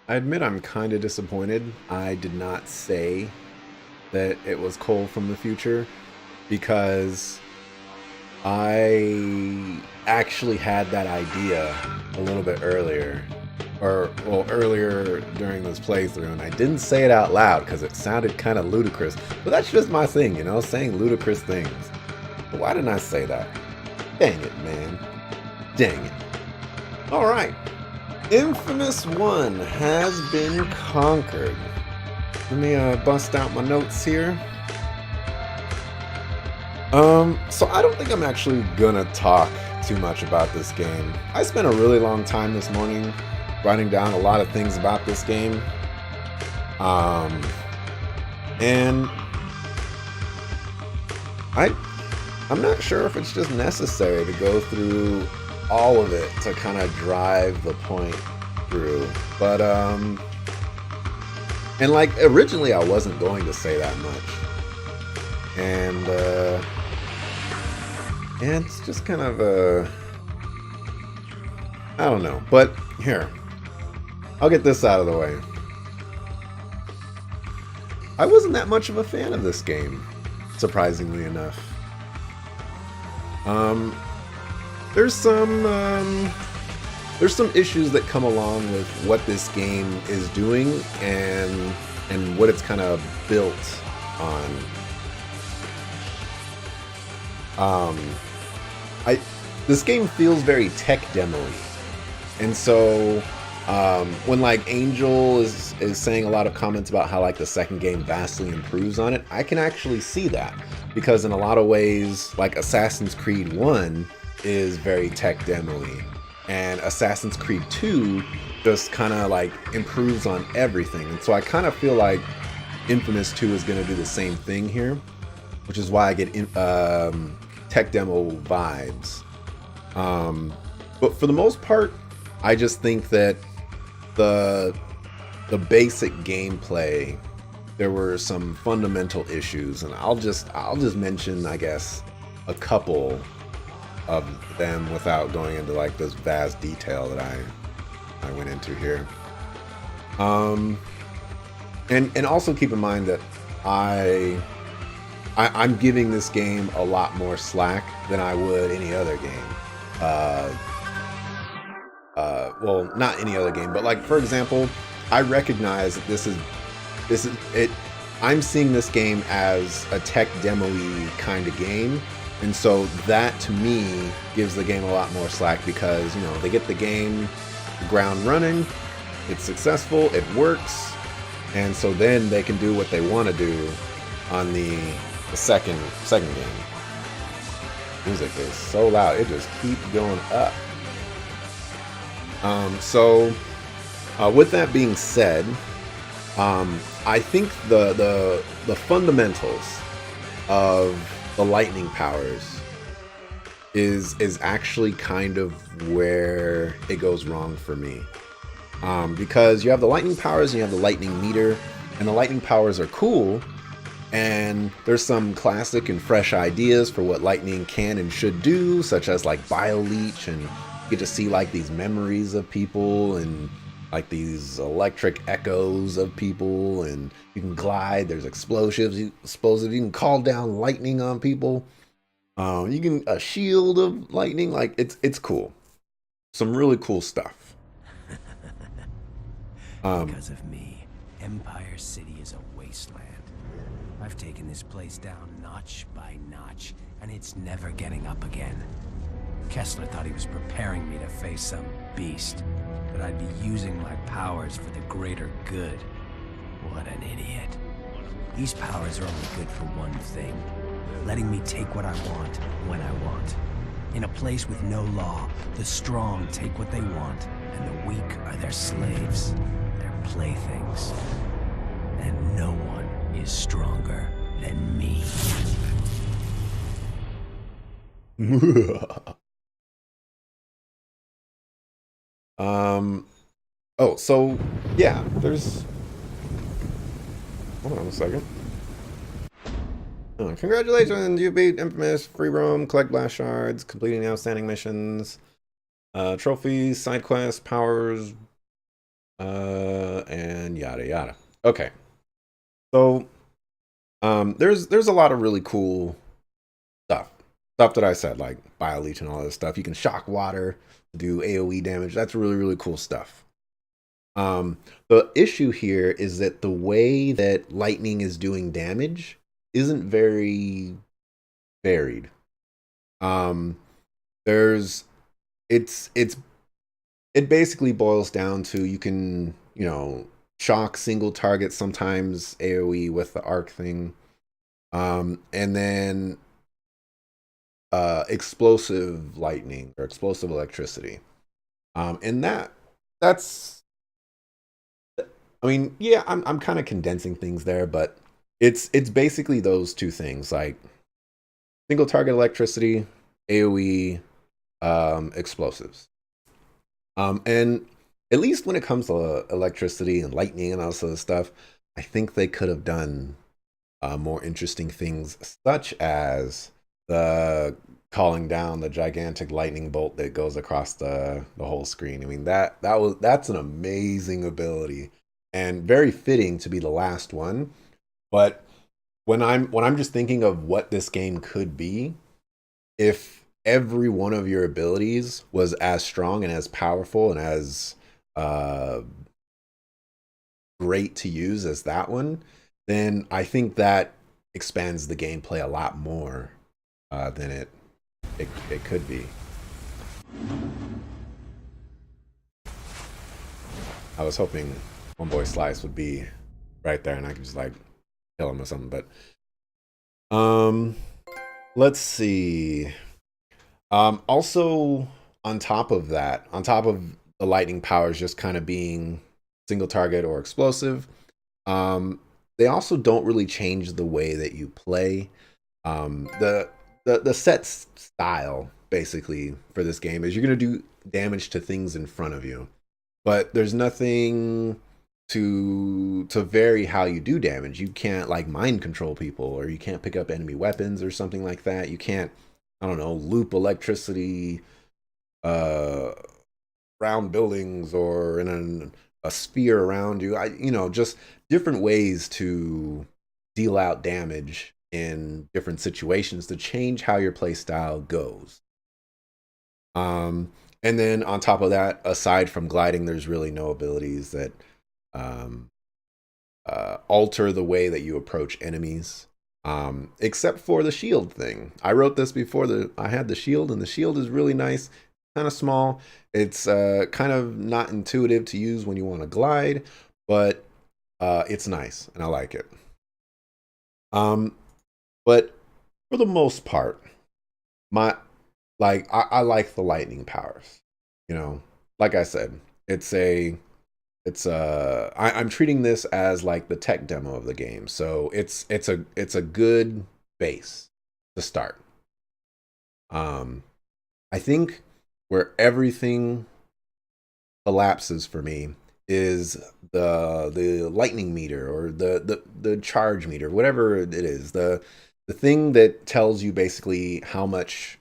I admit I'm kind of disappointed. I did not say that it was Cole from the future because I actually had that idea a little bit earlier, or well, earlier during this playthrough, and I didn't say it out loud because it sounded kind of ludicrous. But that's just my thing, you know, saying ludicrous things. But why didn't I say that? Dang it, man. Dang it. All right. Infamous 1 has been conquered. Let me bust out my notes here. So I don't think I'm actually gonna talk too much about this game. I spent a really long time this morning writing down a lot of things about this game. Um, and I, I'm not sure if it's just necessary to go through all of it to kind of drive the point through. But and like originally I wasn't going to say that much, and it's just kind of I don't know. But here, I'll get this out of the way. I wasn't that much of a fan of this game, surprisingly enough. Um, there's some issues that come along with what this game is doing and what it's kind of built on. I This game feels very tech demo-y, and so when like Angel is saying a lot of comments about how like the second game vastly improves on it, I can actually see that because in a lot of ways, like Assassin's Creed 1 is very tech demo-y, and Assassin's Creed 2 just kind of like improves on everything. And so I kind of feel like Infamous 2 is going to do the same thing here, which is why I get tech demo vibes. But for the most part, I just think that the basic gameplay, there were some fundamental issues, and I'll just mention, I guess, a couple of them without going into like this vast detail that I went into here. And also keep in mind that I'm giving this game a lot more slack than I would any other game. Well, not any other game, but like for example, I recognize that this is it. I'm seeing this game as a tech demo-y kind of game, and so that to me gives the game a lot more slack because you know they get the game the ground running, it's successful, it works, and so then they can do what they want to do on the second game. Music is so loud, it just keeps going up. With that being said, I think the fundamentals of the lightning powers is actually kind of where it goes wrong for me. Because you have the lightning powers and you have the lightning meter, and the lightning powers are cool, and there's some classic and fresh ideas for what lightning can and should do, such as like bio leech, and you get to see like these memories of people and like these electric echoes of people, and you can glide, there's explosives, you can call down lightning on people. You can a shield of lightning, like it's cool. Some really cool stuff. Because of me, Empire City is a wasteland. I've taken this place down notch by notch, and it's never getting up again. Kessler thought he was preparing me to face some beast, that I'd be using my powers for the greater good. What an idiot. These powers are only good for one thing: letting me take what I want, when I want. In a place with no law, the strong take what they want, and the weak are their slaves, their playthings. And no one is stronger than me. Oh, so yeah, there's. Hold on a second. Congratulations, you beat Infamous, free roam, collect blast shards, completing the outstanding missions, trophies, side quests, powers, and yada yada. Okay, so there's a lot of really cool stuff that I said, like BioLeech and all this stuff. You can shock water, do AOE damage. That's really cool stuff. Um, the issue here is that the way that lightning is doing damage isn't very varied. Um, there's it's it basically boils down to you can shock single targets, sometimes AOE with the arc thing, and then explosive lightning or explosive electricity. And that's I mean, yeah, I'm kind of condensing things there, but it's basically those two things, like single target electricity, AOE, explosives. And at least when it comes to electricity and lightning and all this other stuff, I think they could have done more interesting things, such as the calling down the gigantic lightning bolt that goes across the whole screen. I mean, that's an amazing ability and very fitting to be the last one. But when I'm just thinking of what this game could be, if every one of your abilities was as strong and as powerful and as uh, great to use as that one, then I think that expands the gameplay a lot more than it could be. I was hoping one boy Slice would be right there and I could just like kill him or something. But let's see. Also, on top of that, on top of the lightning powers just kind of being single target or explosive, um, they also don't really change the way that you play. The set style basically for this game is you're gonna do damage to things in front of you, but there's nothing to vary how you do damage. You can't like mind control people, or you can't pick up enemy weapons or something like that. You can't, I don't know, loop electricity uh around buildings or in a sphere around you. Just different ways to deal out damage in different situations to change how your play style goes. Um, and then on top of that, aside from gliding, there's really no abilities that um, alter the way that you approach enemies, except for the shield thing. I wrote this before I had the shield, and the shield is really nice, kind of small. It's kind of not intuitive to use when you want to glide, but it's nice, and I like it. Um, but for the most part, my I like the lightning powers. You know, like I said, it's a I'm treating this as like the tech demo of the game, so it's a good base to start. I think where everything collapses for me is the lightning meter, or the charge meter, whatever it is, the thing that tells you basically how much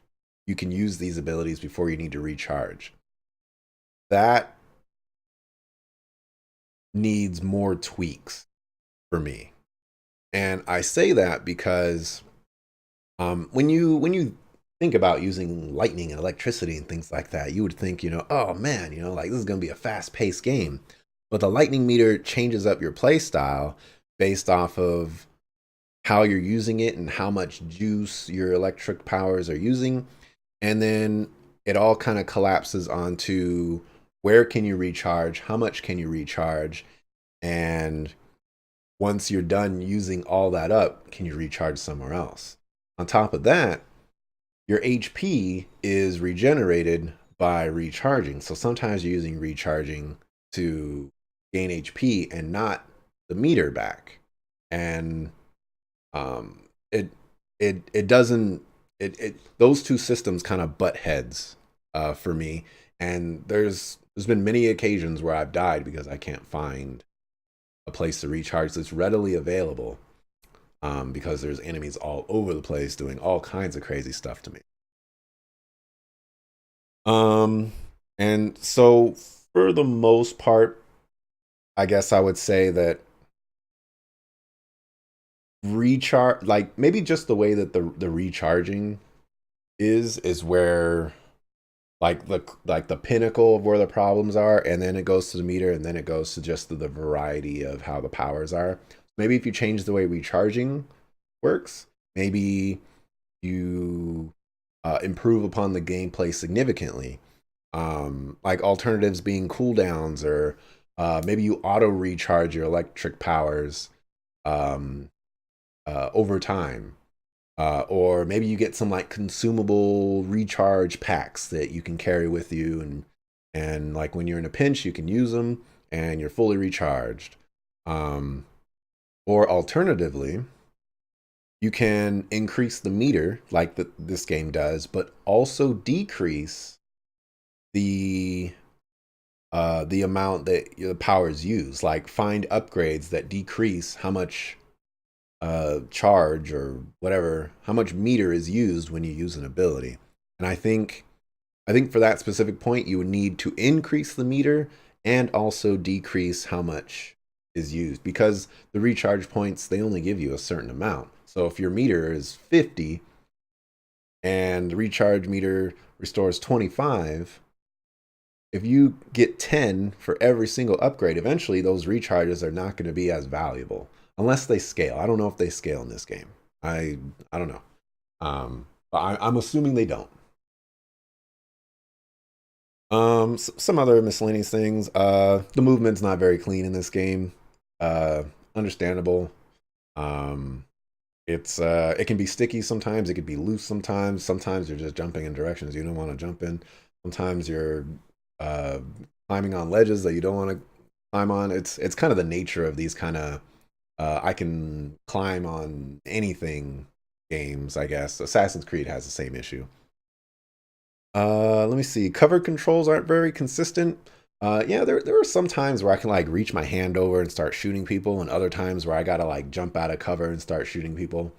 you can use these abilities before you need to recharge. That needs more tweaks for me. And I say that because when you think about using lightning and electricity and things like that, you would think, oh man, like this is going to be a fast paced game. But the lightning meter changes up your play style based off of how you're using it and how much juice your electric powers are using. And then it all kind of collapses onto where can you recharge, how much can you recharge, and once you're done using all that up, can you recharge somewhere else? On top of that, your HP is regenerated by recharging. So sometimes you're using recharging to gain HP and not the meter back. And um, it it doesn't it those two systems kind of butt heads for me. And there's been many occasions where I've died because I can't find a place to recharge that's readily available, because there's enemies all over the place doing all kinds of crazy stuff to me. Um, and so for the most part, I guess I would say that recharge, like maybe just the way that the recharging is where like the pinnacle of where the problems are, and then it goes to the meter, and then it goes to just the variety of how the powers are. Maybe if you change the way recharging works, maybe you improve upon the gameplay significantly. Like alternatives being cooldowns, or maybe you auto recharge your electric powers um, over time. Or maybe you get some like consumable recharge packs that you can carry with you, and like when you're in a pinch, you can use them and you're fully recharged. Um, or alternatively, you can increase the meter like this game does, but also decrease the the amount that the power is used. Like find upgrades that decrease how much charge or whatever, how much meter is used when you use an ability. And I think for that specific point, you would need to increase the meter and also decrease how much is used, because the recharge points, they only give you a certain amount. So if your meter is 50 and the recharge meter restores 25, if you get 10 for every single upgrade, eventually those recharges are not going to be as valuable unless they scale. I don't know if they scale in this game. I don't know. But I'm assuming they don't. Some other miscellaneous things. The movement's not very clean in this game. Uh, Understandable. Um, it can be sticky sometimes. It can be loose sometimes. Sometimes you're just jumping in directions you don't want to jump in. Sometimes you're uh, climbing on ledges that you don't want to climb on. It's kind of the nature of these kind of I can climb on anything games, I guess. Assassin's Creed has the same issue. Let me see. Cover controls aren't very consistent. Yeah, there are some times where I can like reach my hand over and start shooting people, and other times where I gotta like jump out of cover and start shooting people.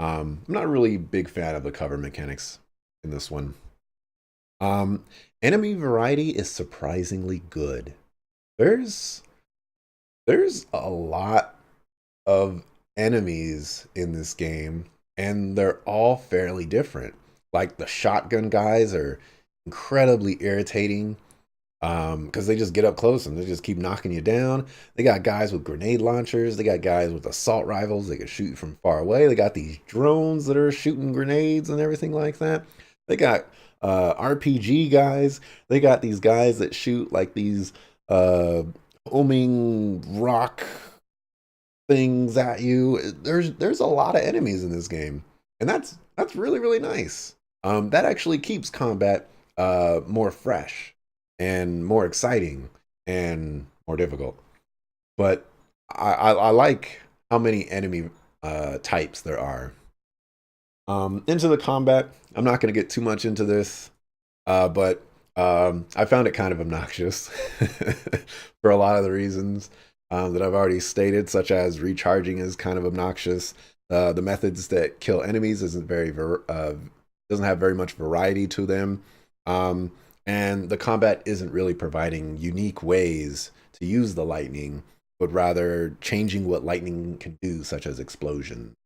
I'm not really a big fan of the cover mechanics in this one. Um, Enemy variety is surprisingly good. There's there's a lot of enemies in this game, and they're all fairly different. Like the shotgun guys are incredibly irritating because they just get up close and they just keep knocking you down. They got guys with grenade launchers. They got guys with assault rifles. They can shoot from far away. They got these drones that are shooting grenades and everything like that. They got RPG guys. They got these guys that shoot like these uh, homing rock things at you. There's a lot of enemies in this game, and that's really really nice. That actually keeps combat more fresh and more exciting and more difficult. But I like how many enemy types there are. Into the combat, I'm not going to get too much into this, but I found it kind of obnoxious for a lot of the reasons that I've already stated, such as recharging is kind of obnoxious. The methods that kill enemies doesn't have very much variety to them, um, and the combat isn't really providing unique ways to use the lightning, but rather changing what lightning can do, such as explosion,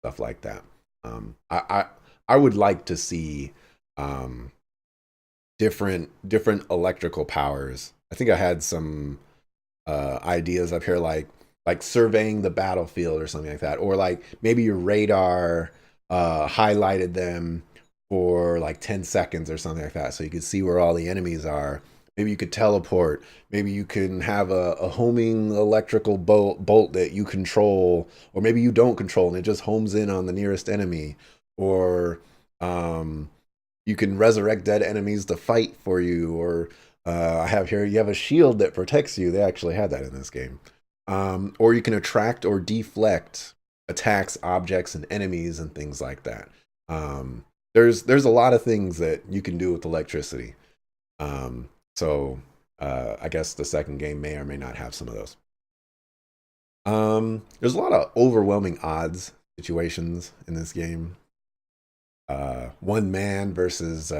stuff like that. Um, I, I I would like to see um, different electrical powers. I think I had some ideas up here, like surveying the battlefield or something like that, or like maybe your radar highlighted them for like 10 seconds or something like that, so you could see where all the enemies are. Maybe you could teleport. Maybe you can have a homing electrical bolt that you control, or maybe you don't control and it just homes in on the nearest enemy. Or um, you can resurrect dead enemies to fight for you. Or I have here, you have a shield that protects you. They actually had that in this game. Or you can attract or deflect attacks, objects, and enemies, and things like that. There's a lot of things that you can do with electricity. So I guess the second game may or may not have some of those. There's a lot of overwhelming odds situations in this game. One man versus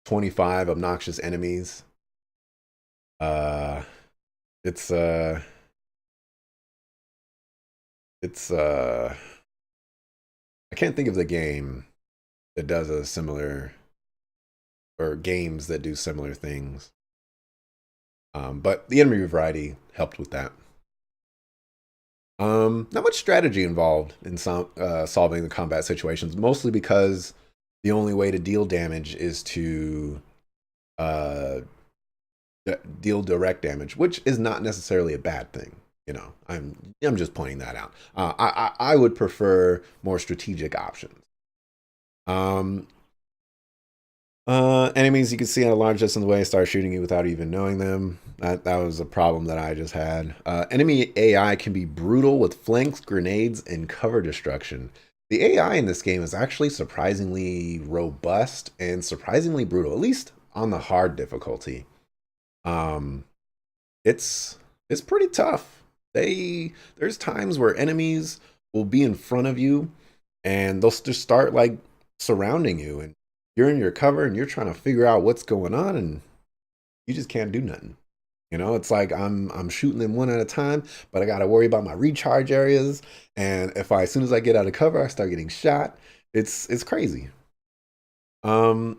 25 obnoxious enemies. Uh, it's uh, it's I can't think of the game that does a similar or games that do similar things. But the enemy variety helped with that. Not much strategy involved in solving the combat situations, mostly because the only way to deal damage is to uh, deal direct damage, which is not necessarily a bad thing. You know, I'm just pointing that out. I would prefer more strategic options. Um, Enemies you can see at a large distance away start shooting you without even knowing them. That was a problem that I just had. Enemy AI can be brutal with flanks, grenades, and cover destruction. The AI in this game is actually surprisingly robust and surprisingly brutal, at least on the hard difficulty. Um, it's it's pretty tough. There's times where enemies will be in front of you and they'll just start like surrounding you, and you're in your cover and you're trying to figure out what's going on, and you just can't do nothing. You know, it's like I'm shooting them one at a time, but I got to worry about my recharge areas, and if I as soon as I get out of cover I start getting shot. It's crazy. um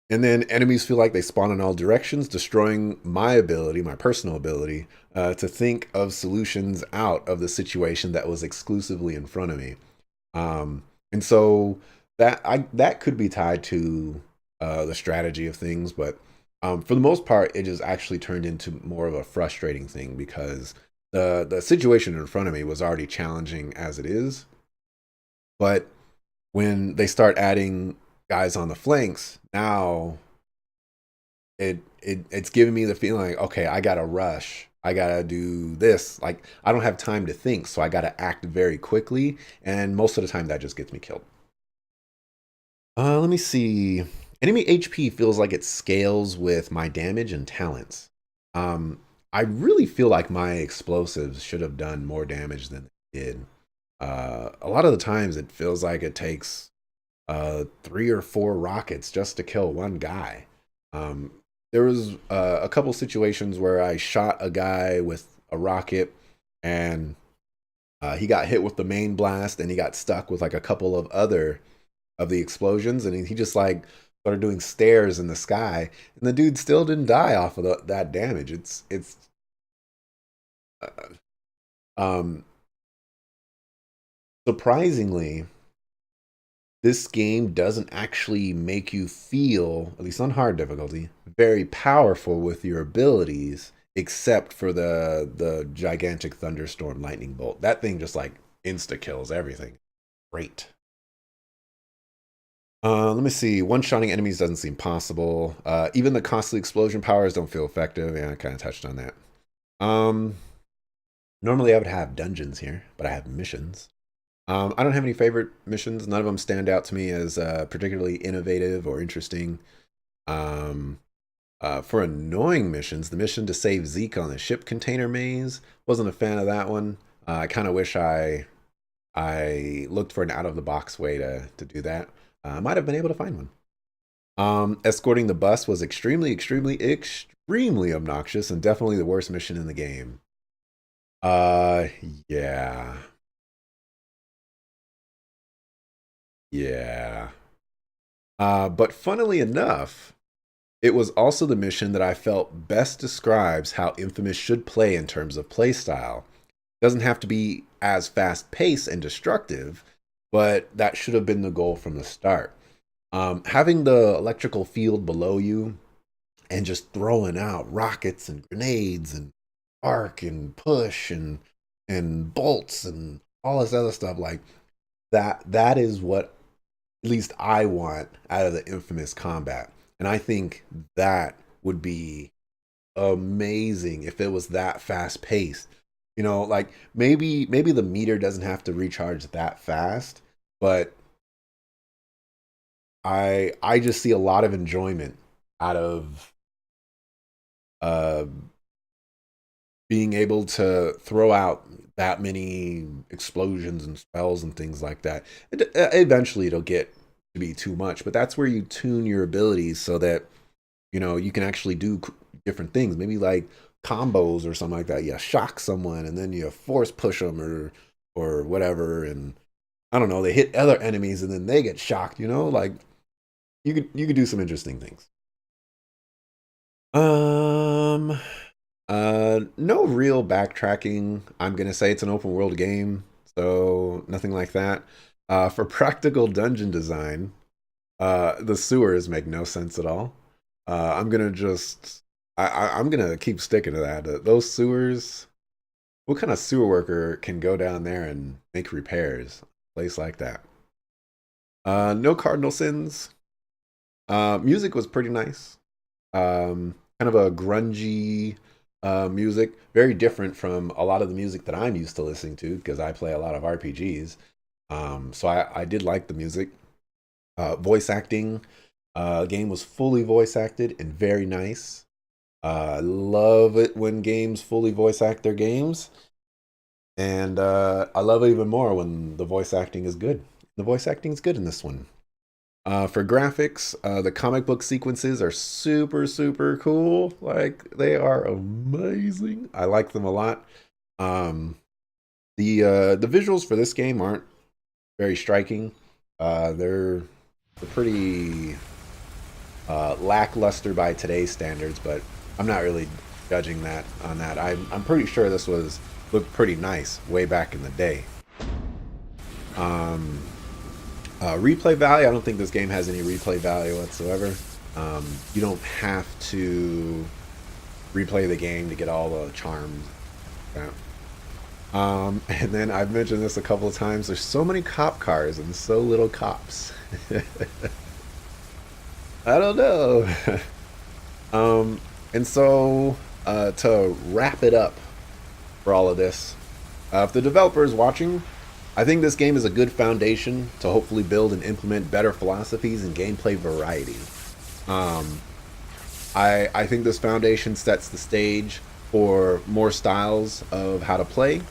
and then enemies feel like they spawn in all directions, destroying my ability, my personal ability, to think of solutions out of the situation that was exclusively in front of me. And so that could be tied to the strategy of things, but for the most part, it just actually turned into more of a frustrating thing because the situation in front of me was already challenging as it is. But when they start adding guys on the flanks, now it's giving me the feeling like, okay, I gotta rush. I gotta do this. Like I don't have time to think, so I gotta act very quickly, and most of the time that just gets me killed. Let me see. Enemy HP feels like it scales with my damage and talents. Um, I really feel like my explosives should have done more damage than they did. A lot of the times it feels like it takes three or four rockets just to kill one guy. Um, there was a couple situations where I shot a guy with a rocket and he got hit with the main blast and he got stuck with like a couple of other of the explosions, and he just like started doing stairs in the sky, and the dude still didn't die off of that damage. It's uh, um surprisingly, this game doesn't actually make you feel, at least on hard difficulty, very powerful with your abilities, except for the gigantic thunderstorm lightning bolt. That thing just like insta kills everything. Great. Let me see. One-shotting enemies doesn't seem possible. Even the costly explosion powers don't feel effective. Yeah, I kind of touched on that. Um, Normally I would have dungeons here, but I have missions. I don't have any favorite missions. None of them stand out to me as particularly innovative or interesting. Um, for annoying missions, the mission to save Zeke on the ship container maze, wasn't a fan of that one. I kind of wish I looked for an out of the box way to do that. I might have been able to find one. Escorting the bus was extremely obnoxious and definitely the worst mission in the game. Uh, yeah, yeah. But funnily enough, it was also the mission that I felt best describes how Infamous should play in terms of playstyle. Doesn't have to be as fast paced and destructive, but that should have been the goal from the start. Having the electrical field below you and just throwing out rockets and grenades and arc and push and bolts and all this other stuff like that is what at least I want out of the infamous combat. And I think that would be amazing if it was that fast paced. You know, like maybe the meter doesn't have to recharge that fast, but I just see a lot of enjoyment out of uh being able to throw out that many explosions and spells and things like that. Eventually, it'll get to be too much, but that's where you tune your abilities so that you know you can actually do different things. Maybe like combos or something like that. You shock someone and then you force push them or whatever, and I don't know, they hit other enemies and then they get shocked. Like you could do some interesting things. Um, no real backtracking. I'm gonna say it's an open world game, so nothing like that. For practical dungeon design, the sewers make no sense at all. I'm gonna just, I'm gonna keep sticking to that. Those sewers. What kind of sewer worker can go down there and make repairs? A place like that. No cardinal sins. Music was pretty nice. Kind of a grungy music, very different from a lot of the music that I'm used to listening to because I play a lot of RPGs. So I did like the music. Voice acting, game was fully voice acted and very nice. Love it when games fully voice act their games, and I love it even more when the voice acting is good. The voice acting is good in this one. For graphics, the comic book sequences are super, super cool. Like, they are amazing. I like them a lot. Um, the visuals for this game aren't very striking. They're pretty lackluster by today's standards, but I'm not really judging that on that. I'm pretty sure this was looked pretty nice way back in the day. Um, replay value, I don't think this game has any replay value whatsoever. You don't have to replay the game to get all the charms. Yeah. And then I've mentioned this a couple of times. There's so many cop cars and so little cops. I don't know. And so to wrap it up for all of this, if the developer is watching, I think this game is a good foundation to hopefully build and implement better philosophies and gameplay variety. Um, I think this foundation sets the stage for more styles of how to play,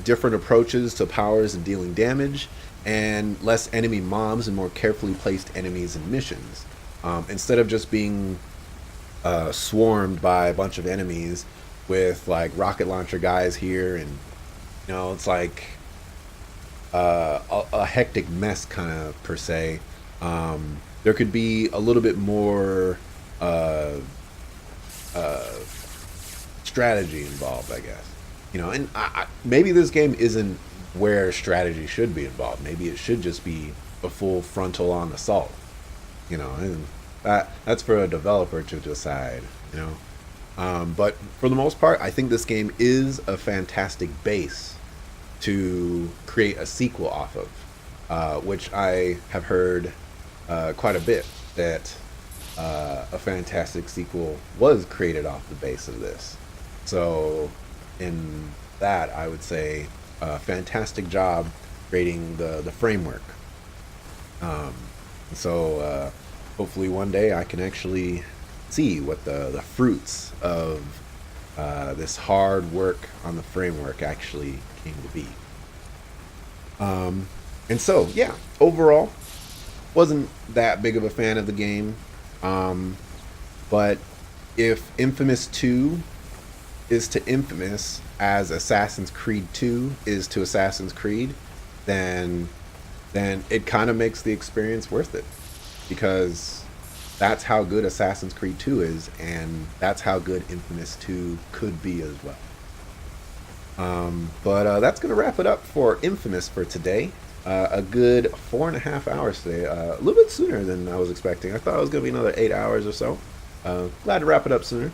different approaches to powers and dealing damage, and less enemy mobs and more carefully placed enemies and missions. Instead of just being swarmed by a bunch of enemies with like rocket launcher guys here, and it's like a hectic mess kind of per se. There could be a little bit more uh, strategy involved, I guess. And maybe this game isn't where strategy should be involved. Maybe it should just be a full frontal on assault. And that's for a developer to decide. But for the most part, I think this game is a fantastic base to create a sequel off of, which I have heard quite a bit that a fantastic sequel was created off the base of this. So, in that, I would say a fantastic job creating the framework. So, hopefully one day I can actually see what the fruits of this hard work on the framework actually came to be. And so, yeah, overall, wasn't that big of a fan of the game. But if Infamous 2 is to Infamous as Assassin's Creed 2 is to Assassin's Creed, then it kind of makes the experience worth it, because that's how good Assassin's Creed 2 is, and that's how good Infamous 2 could be as well. But that's going to wrap it up for Infamous for today. A good 4.5 hours today. A little bit sooner than I was expecting. I thought it was going to be another 8 hours or so. Glad to wrap it up sooner.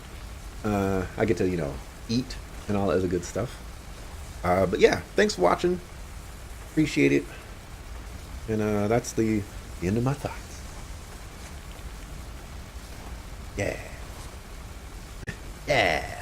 I get to, eat and all that other good stuff. But yeah, thanks for watching. Appreciate it. And that's the end of my thoughts. Yeah. Yeah.